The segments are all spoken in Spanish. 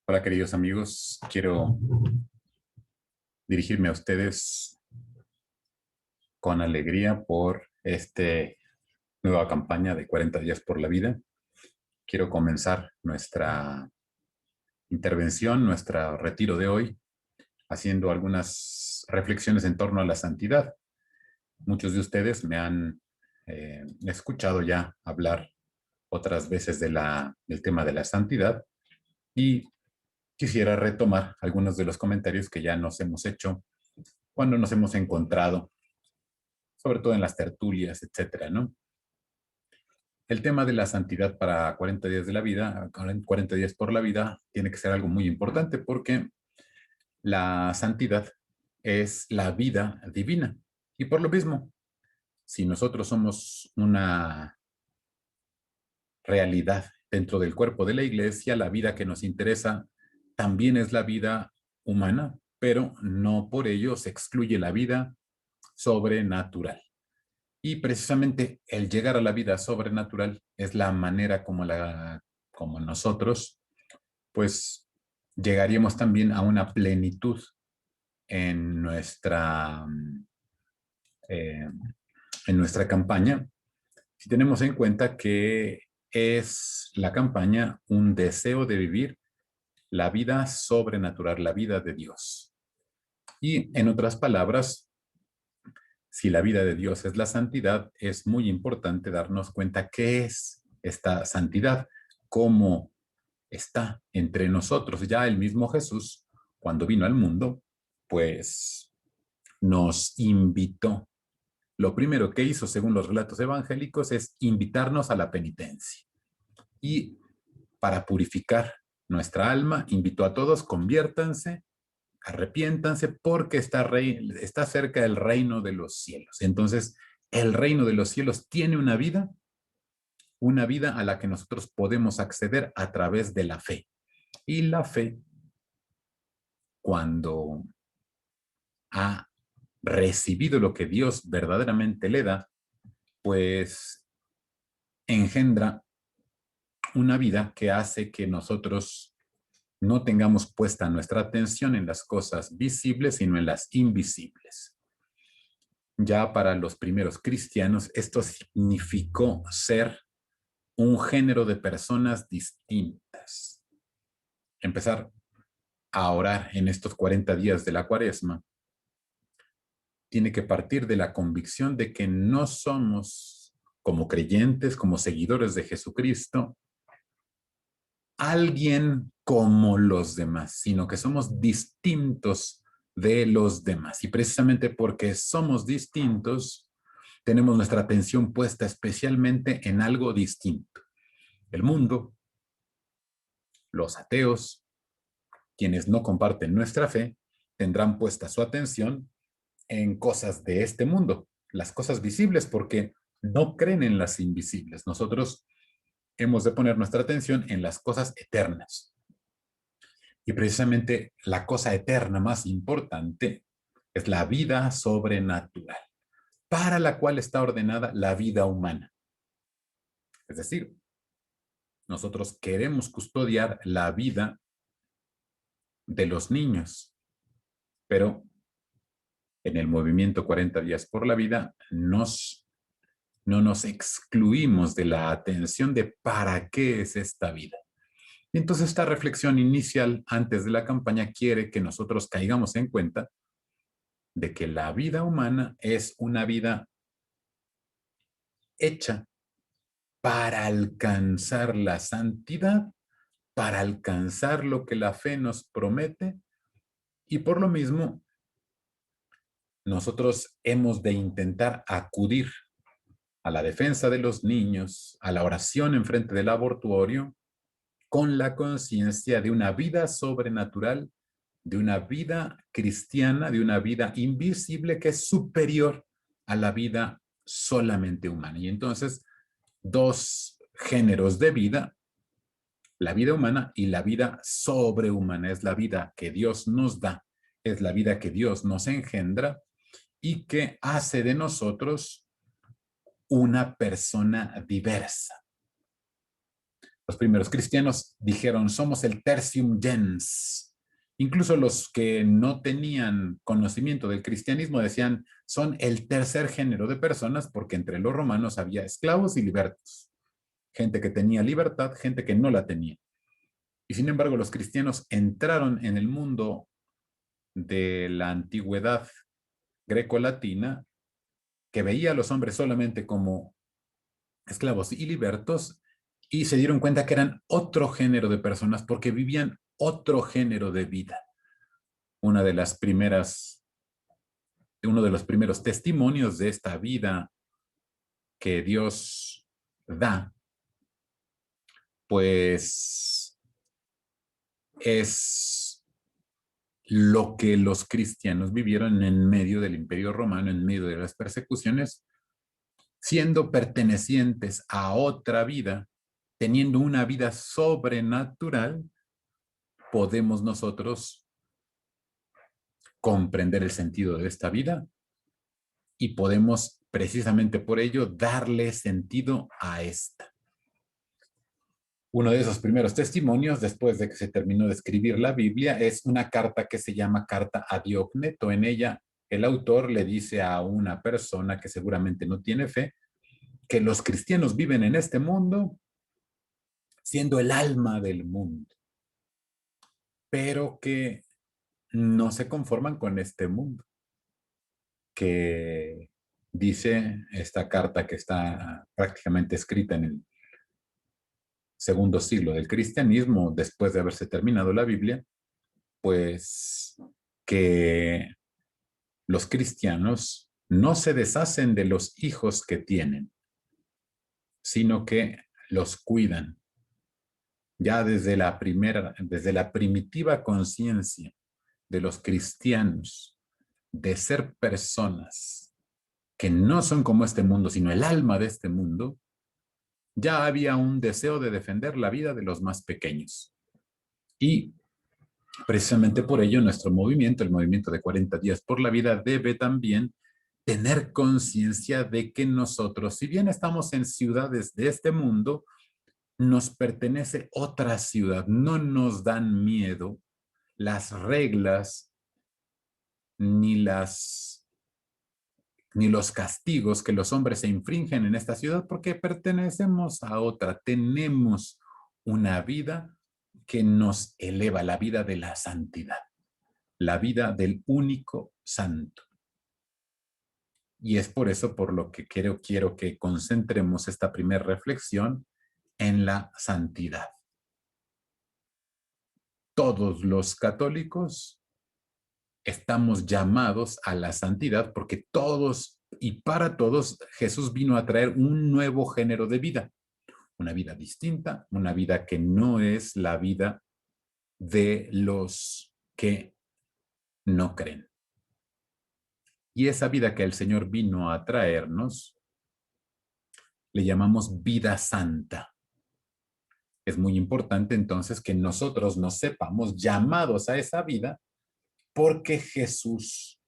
Hola, queridos amigos. Quiero dirigirme a ustedes con alegría por esta nueva campaña de 40 días por la vida. Quiero comenzar nuestra intervención, nuestro retiro de hoy, haciendo algunas reflexiones en torno a la santidad. Muchos de ustedes me han escuchado ya hablar otras veces del tema de la santidad y quisiera retomar algunos de los comentarios que ya nos hemos hecho cuando nos hemos encontrado, sobre todo en las tertulias, etcétera, ¿no? El tema de la santidad para 40 días de la vida, 40 días por la vida, tiene que ser algo muy importante porque la santidad es la vida divina. Y por lo mismo, si nosotros somos una realidad dentro del cuerpo de la iglesia, la vida que nos interesa también es la vida humana, pero no por ello se excluye la vida sobrenatural. Y precisamente el llegar a la vida sobrenatural es la manera como nosotros, pues, llegaríamos también a una plenitud en eh, en nuestra campaña, si tenemos en cuenta que es la campaña un deseo de vivir la vida sobrenatural, la vida de Dios. Y en otras palabras, si la vida de Dios es la santidad, es muy importante darnos cuenta qué es esta santidad, cómo está entre nosotros. Ya el mismo Jesús, cuando vino al mundo, pues nos invitó. Lo primero que hizo, según los relatos evangélicos, es invitarnos a la penitencia. Y para purificar nuestra alma, invitó a todos, conviértanse, arrepiéntanse, porque está cerca el reino de los cielos. Entonces, el reino de los cielos tiene una vida a la que nosotros podemos acceder a través de la fe. Y la fe, cuando ha recibido lo que Dios verdaderamente le da, pues engendra una vida que hace que nosotros no tengamos puesta nuestra atención en las cosas visibles, sino en las invisibles. Ya para los primeros cristianos, esto significó ser un género de personas distintas. Empezar a orar en estos 40 días de la Cuaresma tiene que partir de la convicción de que no somos, como creyentes, como seguidores de Jesucristo, alguien como los demás, sino que somos distintos de los demás. Y precisamente porque somos distintos, tenemos nuestra atención puesta especialmente en algo distinto. El mundo, los ateos, quienes no comparten nuestra fe, tendrán puesta su atención en cosas de este mundo, las cosas visibles, porque no creen en las invisibles. Nosotros hemos de poner nuestra atención en las cosas eternas. Y precisamente la cosa eterna más importante es la vida sobrenatural, para la cual está ordenada la vida humana. Es decir, nosotros queremos custodiar la vida de los niños, pero en el movimiento 40 días por la vida no nos excluimos de la atención de para qué es esta vida. Entonces, esta reflexión inicial antes de la campaña quiere que nosotros caigamos en cuenta de que la vida humana es una vida hecha para alcanzar la santidad, para alcanzar lo que la fe nos promete, y por lo mismo nosotros hemos de intentar acudir a la defensa de los niños, a la oración en frente del abortuorio, con la conciencia de una vida sobrenatural, de una vida cristiana, de una vida invisible que es superior a la vida solamente humana. Y entonces, dos géneros de vida, la vida humana y la vida sobrehumana, es la vida que Dios nos da, es la vida que Dios nos engendra y que hace de nosotros una persona diversa. Los primeros cristianos dijeron, somos el tertium gens. Incluso los que no tenían conocimiento del cristianismo decían, son el tercer género de personas porque entre los romanos había esclavos y libertos. Gente que tenía libertad, gente que no la tenía. Y sin embargo, los cristianos entraron en el mundo de la antigüedad greco-latina, que veía a los hombres solamente como esclavos y libertos, y se dieron cuenta que eran otro género de personas porque vivían otro género de vida. Una de las primeras, uno de los primeros testimonios de esta vida que Dios da, pues es lo que los cristianos vivieron en medio del Imperio Romano, en medio de las persecuciones, siendo pertenecientes a otra vida, teniendo una vida sobrenatural, podemos nosotros comprender el sentido de esta vida y podemos precisamente por ello darle sentido a esta. Uno de esos primeros testimonios, después de que se terminó de escribir la Biblia, es una carta que se llama Carta a Diogneto. En ella, el autor le dice a una persona que seguramente no tiene fe, que los cristianos viven en este mundo siendo el alma del mundo, pero que no se conforman con este mundo, que dice esta carta que está prácticamente escrita en el segundo siglo del cristianismo, después de haberse terminado la Biblia, pues que los cristianos no se deshacen de los hijos que tienen, sino que los cuidan. Ya desde desde la primitiva conciencia de los cristianos de ser personas que no son como este mundo, sino el alma de este mundo, ya había un deseo de defender la vida de los más pequeños. Y precisamente por ello nuestro movimiento, el movimiento de 40 días por la vida, debe también tener conciencia de que nosotros, si bien estamos en ciudades de este mundo, nos pertenece otra ciudad. No nos dan miedo las reglas ni ni los castigos que los hombres se infringen en esta ciudad porque pertenecemos a otra. Tenemos una vida que nos eleva, la vida de la santidad, la vida del único santo. Y es por eso por lo que quiero que concentremos esta primera reflexión en la santidad. Todos los católicos estamos llamados a la santidad porque todos y para todos Jesús vino a traer un nuevo género de vida, una vida distinta, una vida que no es la vida de los que no creen. Y esa vida que el Señor vino a traernos, le llamamos vida santa. Es muy importante entonces que nosotros nos sepamos llamados a esa vida porque Jesús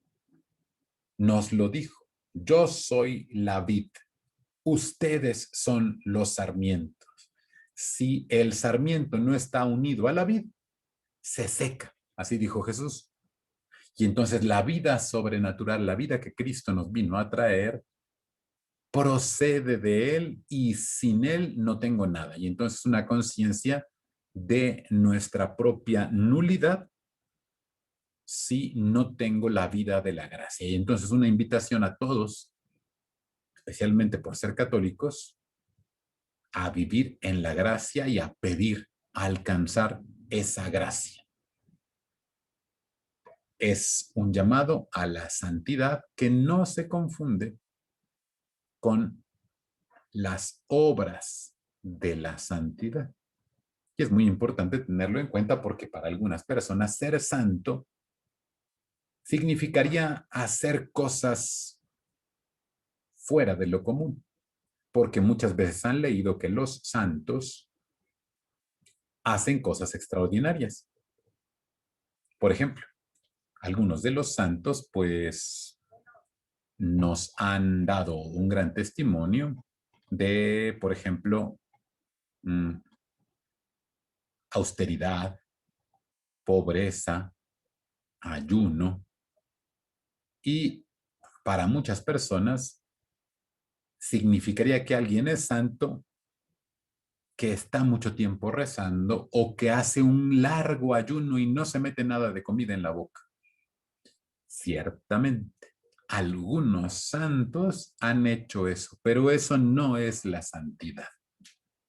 nos lo dijo. Yo soy la vid, ustedes son los sarmientos. Si el sarmiento no está unido a la vid, se seca. Así dijo Jesús. Y entonces la vida sobrenatural, la vida que Cristo nos vino a traer, procede de Él y sin Él no tengo nada. Y entonces una conciencia de nuestra propia nulidad si no tengo la vida de la gracia. Y entonces una invitación a todos, especialmente por ser católicos, a vivir en la gracia y a pedir, a alcanzar esa gracia. Es un llamado a la santidad que no se confunde con las obras de la santidad. Y es muy importante tenerlo en cuenta porque para algunas personas ser santo significaría hacer cosas fuera de lo común, porque muchas veces han leído que los santos hacen cosas extraordinarias. Por ejemplo, algunos de los santos pues nos han dado un gran testimonio de, por ejemplo, austeridad, pobreza, ayuno, y para muchas personas significaría que alguien es santo, que está mucho tiempo rezando o que hace un largo ayuno y no se mete nada de comida en la boca. Ciertamente, algunos santos han hecho eso, pero eso no es la santidad.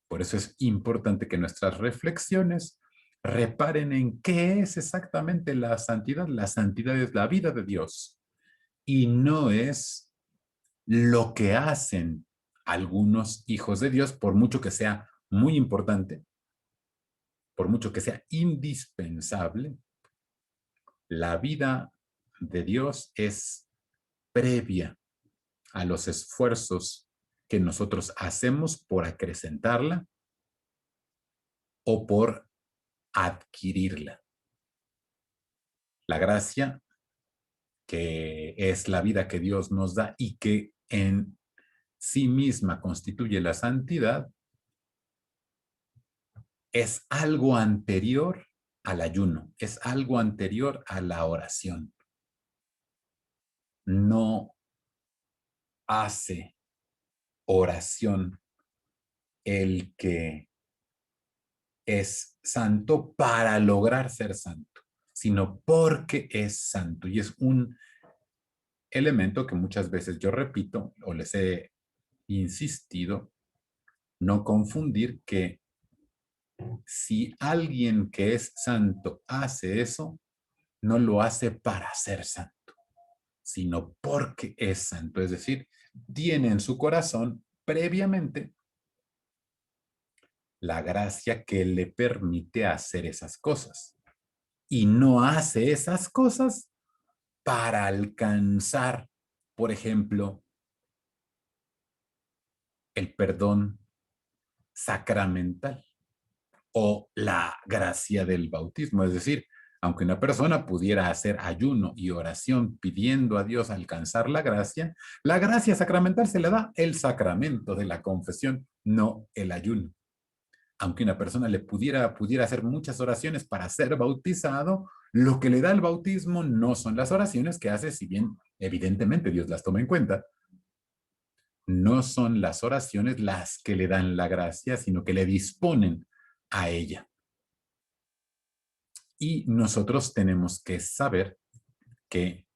Por eso es importante que nuestras reflexiones reparen en qué es exactamente la santidad. La santidad es la vida de Dios y no es lo que hacen algunos hijos de Dios, por mucho que sea muy importante, por mucho que sea indispensable. La vida de Dios es previa a los esfuerzos que nosotros hacemos por acrecentarla o por adquirirla. La gracia, que es la vida que Dios nos da y que en sí misma constituye la santidad, es algo anterior al ayuno, es algo anterior a la oración. No hace oración el que es santo para lograr ser santo, sino porque es santo. Y es un elemento que muchas veces yo repito o les he insistido, no confundir que si alguien que es santo hace eso, no lo hace para ser santo, sino porque es santo. Es decir, tiene en su corazón previamente la gracia que le permite hacer esas cosas. Y no hace esas cosas para alcanzar, por ejemplo, el perdón sacramental o la gracia del bautismo. Es decir, aunque una persona pudiera hacer ayuno y oración pidiendo a Dios alcanzar la gracia sacramental se le da el sacramento de la confesión, no el ayuno. Aunque una persona pudiera hacer muchas oraciones para ser bautizado, lo que le da el bautismo no son las oraciones que hace, si bien evidentemente Dios las toma en cuenta, no son las oraciones las que le dan la gracia, sino que le disponen a ella. Y nosotros tenemos que saber que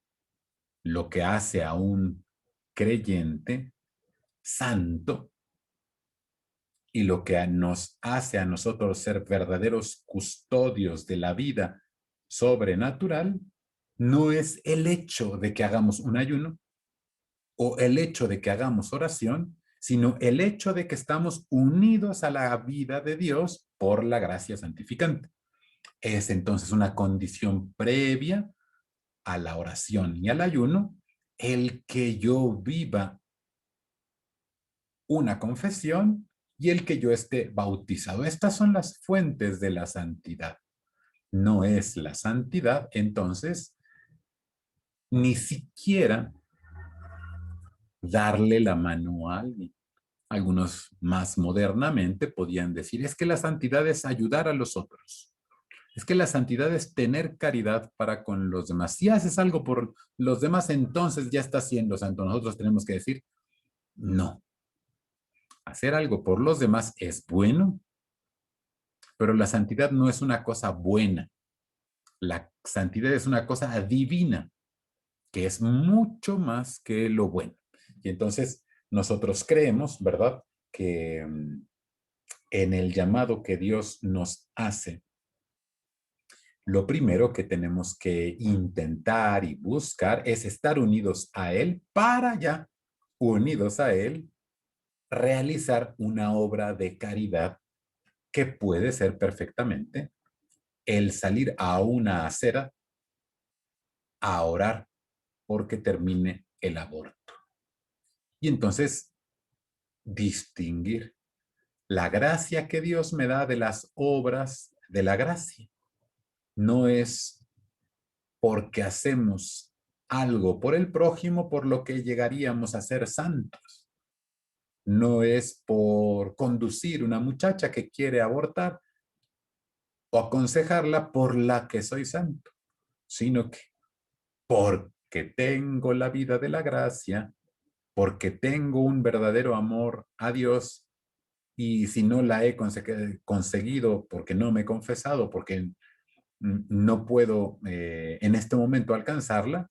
lo que hace a un creyente santo y lo que nos hace a nosotros ser verdaderos custodios de la vida sobrenatural no es el hecho de que hagamos un ayuno o el hecho de que hagamos oración, sino el hecho de que estamos unidos a la vida de Dios por la gracia santificante. Es entonces una condición previa a la oración y al ayuno el que yo viva una confesión y el que yo esté bautizado. Estas son las fuentes de la santidad. No es la santidad, entonces, ni siquiera darle la mano a alguien. Algunos más modernamente podían decir, es que la santidad es ayudar a los otros. Es que la santidad es tener caridad para con los demás. Si haces algo por los demás, entonces ya estás siendo santo. Nosotros tenemos que decir, no. Hacer algo por los demás es bueno, pero la santidad no es una cosa buena. La santidad es una cosa divina, que es mucho más que lo bueno. Y entonces nosotros creemos, ¿verdad?, que en el llamado que Dios nos hace, lo primero que tenemos que intentar y buscar es estar unidos a Él para ya, unidos a Él, realizar una obra de caridad que puede ser perfectamente el salir a una acera a orar porque termine el aborto. Y entonces distinguir la gracia que Dios me da de las obras de la gracia. No es porque hacemos algo por el prójimo por lo que llegaríamos a ser santos. No es por conducir una muchacha que quiere abortar o aconsejarla por la que soy santo, sino que porque tengo la vida de la gracia, porque tengo un verdadero amor a Dios, y si no la he conseguido porque no me he confesado, porque no puedo en este momento alcanzarla,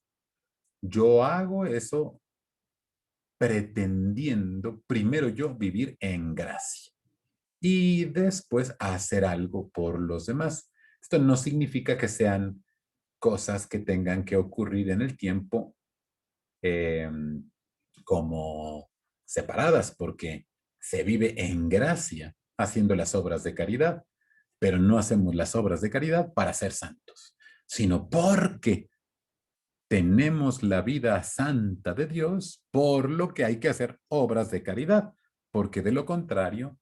yo hago eso pretendiendo primero yo vivir en gracia y después hacer algo por los demás. Esto no significa que sean cosas que tengan que ocurrir en el tiempo eh, como separadas, porque se vive en gracia haciendo las obras de caridad, pero no hacemos las obras de caridad para ser santos, sino porque tenemos la vida santa de Dios, por lo que hay que hacer obras de caridad, porque de lo contrario,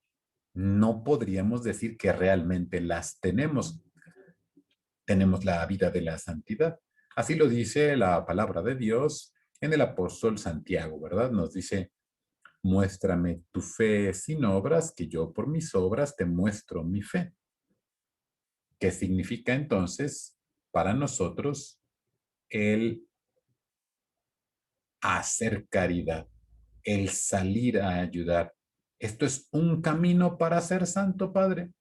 no podríamos decir que realmente las tenemos. Tenemos la vida de la santidad. Así lo dice la palabra de Dios en el apóstol Santiago, ¿verdad? Nos dice, muéstrame tu fe sin obras, que yo por mis obras te muestro mi fe. ¿Qué significa entonces para nosotros el hacer caridad, el salir a ayudar? ¿Esto es un camino para ser santo, Padre?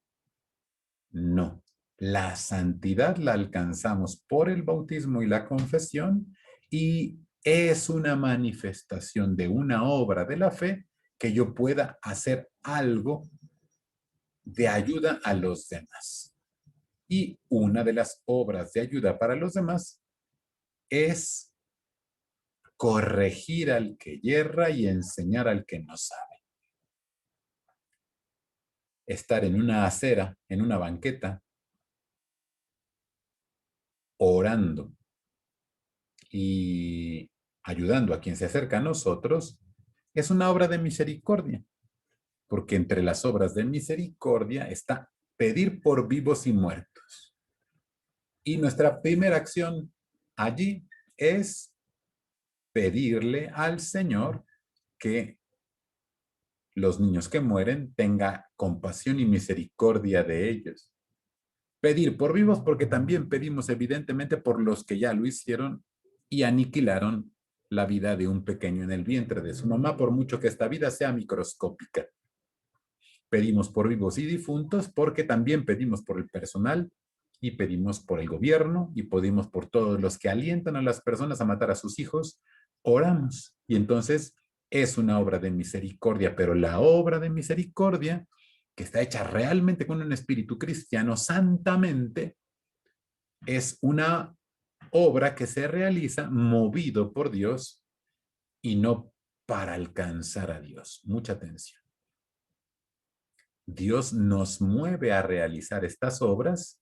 No. La santidad la alcanzamos por el bautismo y la confesión y es una manifestación de una obra de la fe que yo pueda hacer algo de ayuda a los demás. Y una de las obras de ayuda para los demás es corregir al que yerra y enseñar al que no sabe. Estar en una acera, en una banqueta, orando y ayudando a quien se acerca a nosotros, es una obra de misericordia, porque entre las obras de misericordia está pedir por vivos y muertos. Y nuestra primera acción allí es pedirle al Señor que los niños que mueren tenga compasión y misericordia de ellos. Pedir por vivos porque también pedimos evidentemente por los que ya lo hicieron y aniquilaron la vida de un pequeño en el vientre de su mamá, por mucho que esta vida sea microscópica. Pedimos por vivos y difuntos porque también pedimos por el personal y pedimos por el gobierno y pedimos por todos los que alientan a las personas a matar a sus hijos. Oramos y entonces es una obra de misericordia, pero la obra de misericordia que está hecha realmente con un espíritu cristiano santamente es una obra que se realiza movido por Dios y no para alcanzar a Dios. Mucha atención. Dios nos mueve a realizar estas obras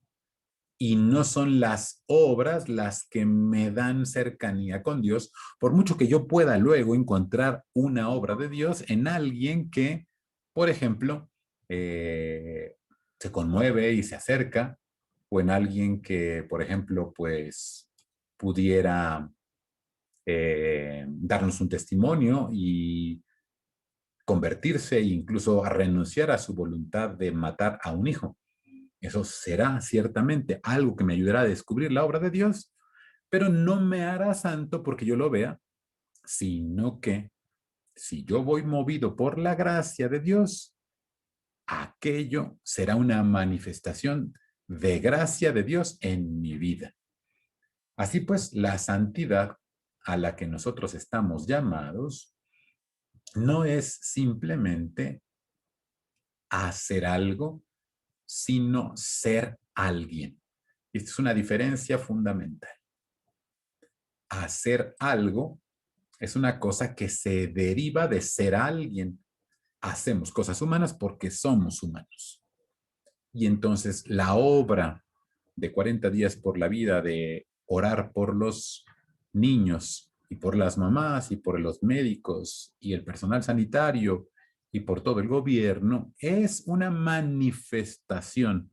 y no son las obras las que me dan cercanía con Dios, por mucho que yo pueda luego encontrar una obra de Dios en alguien que, por ejemplo, se conmueve y se acerca, o en alguien que, por ejemplo, pues pudiera darnos un testimonio y convertirse e incluso a renunciar a su voluntad de matar a un hijo. Eso será ciertamente algo que me ayudará a descubrir la obra de Dios, pero no me hará santo porque yo lo vea, sino que si yo voy movido por la gracia de Dios, aquello será una manifestación de gracia de Dios en mi vida. Así pues, la santidad a la que nosotros estamos llamados no es simplemente hacer algo, sino ser alguien. Esta es una diferencia fundamental. Hacer algo es una cosa que se deriva de ser alguien. Hacemos cosas humanas porque somos humanos. Y entonces la obra de 40 días por la vida, de orar por los niños y por las mamás y por los médicos y el personal sanitario y por todo el gobierno, es una manifestación,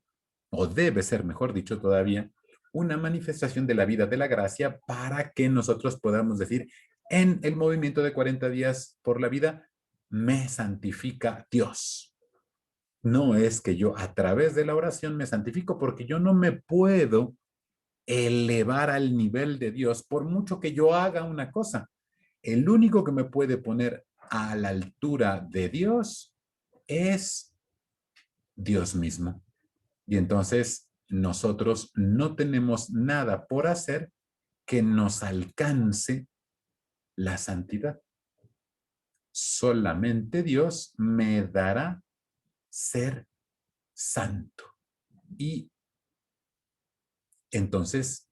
o debe ser, mejor dicho todavía, una manifestación de la vida de la gracia para que nosotros podamos decir, en el movimiento de 40 días por la vida, me santifica Dios. No es que yo a través de la oración me santifico, porque yo no me puedo elevar al nivel de Dios por mucho que yo haga una cosa. El único que me puede poner a la altura de Dios es Dios mismo. Y entonces nosotros no tenemos nada por hacer que nos alcance la santidad. Solamente Dios me dará ser santo. Y entonces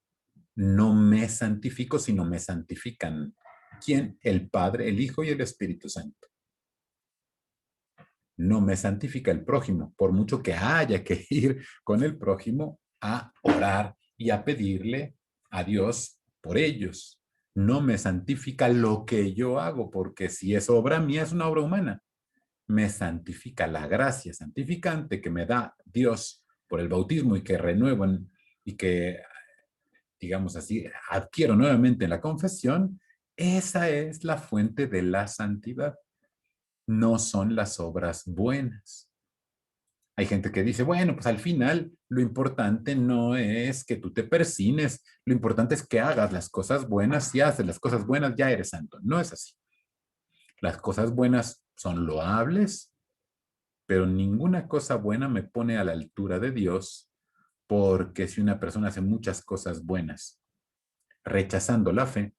no me santifico, sino me santifican. ¿Quién? El Padre, el Hijo y el Espíritu Santo. No me santifica el prójimo, por mucho que haya que ir con el prójimo a orar y a pedirle a Dios por ellos. No me santifica lo que yo hago, porque si es obra mía, es una obra humana. Me santifica la gracia santificante que me da Dios por el bautismo y que renuevan y que, digamos así, adquiero nuevamente en la confesión. Esa es la fuente de la santidad. No son las obras buenas. Hay gente que dice, bueno, pues al final lo importante no es que tú te persines, lo importante es que hagas las cosas buenas. Si haces las cosas buenas, ya eres santo. No es así. Las cosas buenas son loables, pero ninguna cosa buena me pone a la altura de Dios, porque si una persona hace muchas cosas buenas, rechazando la fe,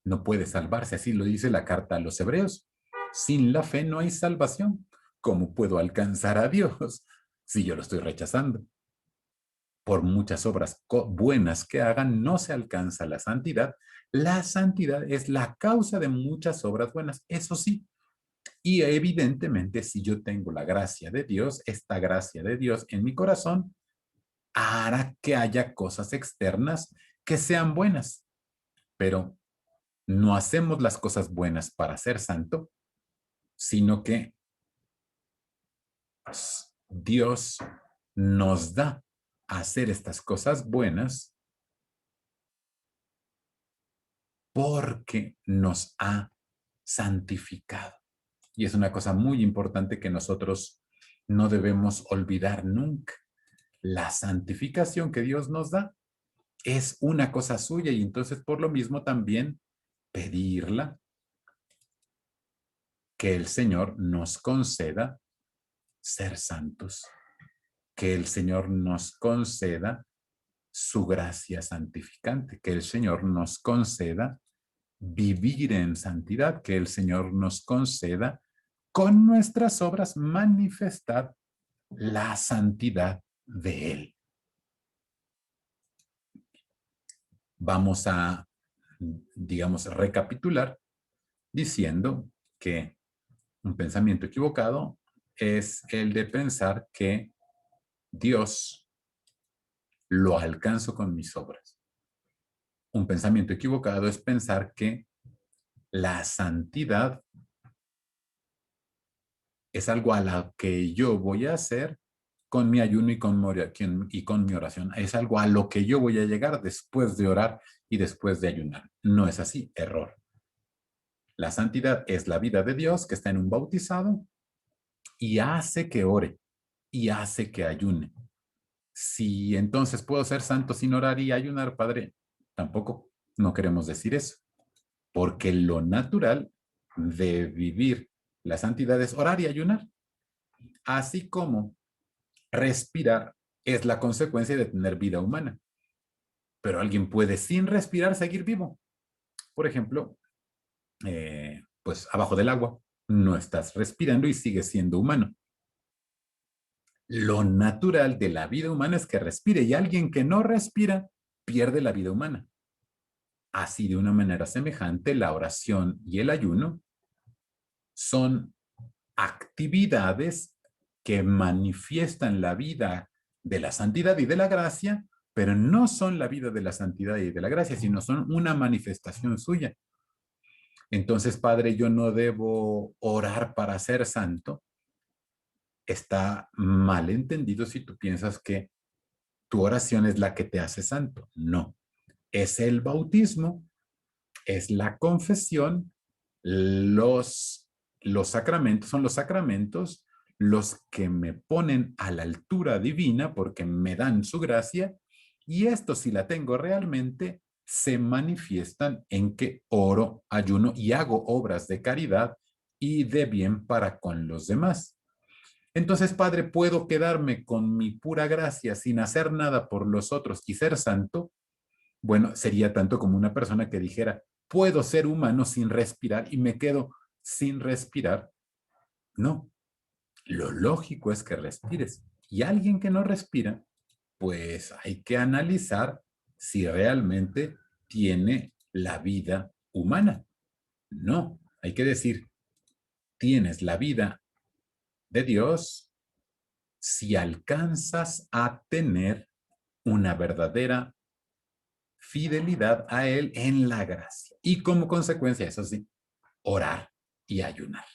no puede salvarse. Así lo dice la carta a los Hebreos. Sin la fe no hay salvación. ¿Cómo puedo alcanzar a Dios si yo lo estoy rechazando? Por muchas obras buenas que hagan, no se alcanza la santidad. La santidad es la causa de muchas obras buenas, eso sí. Y evidentemente, si yo tengo la gracia de Dios, esta gracia de Dios en mi corazón hará que haya cosas externas que sean buenas. Pero no hacemos las cosas buenas para ser santo, sino que Dios nos da a hacer estas cosas buenas porque nos ha santificado. Y es una cosa muy importante que nosotros no debemos olvidar nunca. La santificación que Dios nos da es una cosa suya y entonces por lo mismo también pedirla, que el Señor nos conceda ser santos, que el Señor nos conceda su gracia santificante, que el Señor nos conceda vivir en santidad, que el Señor nos conceda con nuestras obras manifestar la santidad de Él. Vamos a, digamos, recapitular diciendo que un pensamiento equivocado es el de pensar que Dios lo alcanzo con mis obras. Un pensamiento equivocado es pensar que la santidad es algo a lo que yo voy a hacer con mi ayuno y con mi oración. Es algo a lo que yo voy a llegar después de orar y después de ayunar. No es así, error. La santidad es la vida de Dios que está en un bautizado y hace que ore y hace que ayune. Si entonces puedo ser santo sin orar y ayunar, Padre, tampoco no queremos decir eso, porque lo natural de vivir la santidad es orar y ayunar, así como respirar es la consecuencia de tener vida humana, pero alguien puede sin respirar seguir vivo. Por ejemplo, pues abajo del agua, no estás respirando y sigues siendo humano. Lo natural de la vida humana es que respire y alguien que no respira pierde la vida humana. Así, de una manera semejante, la oración y el ayuno son actividades que manifiestan la vida de la santidad y de la gracia, pero no son la vida de la santidad y de la gracia, sino son una manifestación suya. Entonces, Padre, yo no debo orar para ser santo. Está mal entendido si tú piensas que tu oración es la que te hace santo. No, es el bautismo, es la confesión, los sacramentos son los sacramentos, los que me ponen a la altura divina porque me dan su gracia, y esto si la tengo realmente, se manifiestan en que oro, ayuno y hago obras de caridad y de bien para con los demás. Entonces, Padre, ¿puedo quedarme con mi pura gracia sin hacer nada por los otros y ser santo? Bueno, sería tanto como una persona que dijera, puedo ser humano sin respirar y me quedo sin respirar. No, lo lógico es que respires. Y alguien que no respira, pues hay que analizar si realmente tiene la vida humana. No, hay que decir, tienes la vida de Dios si alcanzas a tener una verdadera fidelidad a Él en la gracia. Y como consecuencia, eso sí, orar y ayunar.